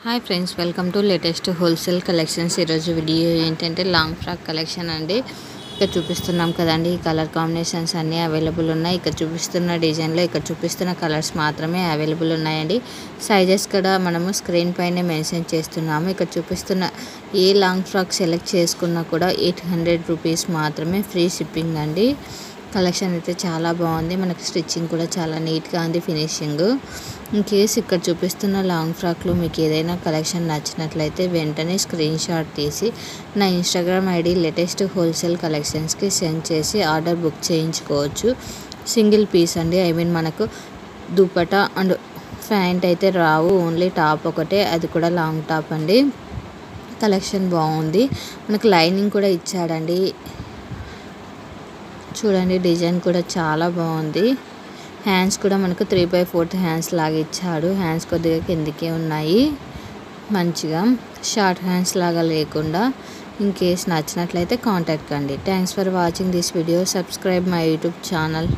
Hi friends, welcome to latest wholesale collections. ఈరోజు video ఏంటంటే long frock collection అండి. ఇక్కడ చూపిస్తున్నాం కదండి, ఈ కలర్ కాంబినేషన్స్ అన్నీ అవైలబుల్ ఉన్నాయి. ఇక్కడ చూపిస్తున్న డిజైన్లో ఇక్కడ చూపిస్తున్న కలర్స్ మాత్రమే అవైలబుల్ ఉన్నాయండి. సైజెస్ కూడా మనము స్క్రీన్ పైనే మెన్షన్ చేస్తున్నాము. ఇక్కడ చూపిస్తున్న ఏ లాంగ్ ఫ్రాక్ సెలెక్ట్ చేసుకున్నా కూడా 800 రూపీస్ మాత్రమే, ఫ్రీ షిప్పింగ్ అండి. కలెక్షన్ అయితే చాలా బాగుంది. మనకి స్టిచ్చింగ్ కూడా చాలా నీట్గా ఉంది, ఫినిషింగ్. ఇన్ కేస్ ఇక్కడ చూపిస్తున్న లాంగ్ ఫ్రాక్లో మీకు ఏదైనా కలెక్షన్ నచ్చినట్లయితే వెంటనే స్క్రీన్ షాట్ తీసి నా ఇన్స్టాగ్రామ్ ఐడి లేటెస్ట్ హోల్సేల్ కలెక్షన్స్కి సెండ్ చేసి ఆర్డర్ బుక్ చేయించుకోవచ్చు. సింగిల్ పీస్ అండి, మనకు దుపట్టా అండ్ ప్యాంట్ అయితే రావు, ఓన్లీ టాప్ ఒకటే, అది కూడా లాంగ్ టాప్ అండి. కలెక్షన్ బాగుంది. మనకు లైనింగ్ కూడా ఇచ్చాడండి. చూడండి, డిజైన్ కూడా చాలా బాగుంది. హ్యాండ్స్ కూడా మనకు 3/4 హ్యాండ్స్ లాగా ఇచ్చాడు. హ్యాండ్స్ కొద్దిగా కిందికే ఉన్నాయి, మంచిగా షార్ట్ హ్యాండ్స్ లాగా లేకుండా. ఇన్ కేస్ నచ్చినట్లయితే కాంటాక్ట్ కండి. Thanks for watching this video. Subscribe my YouTube channel.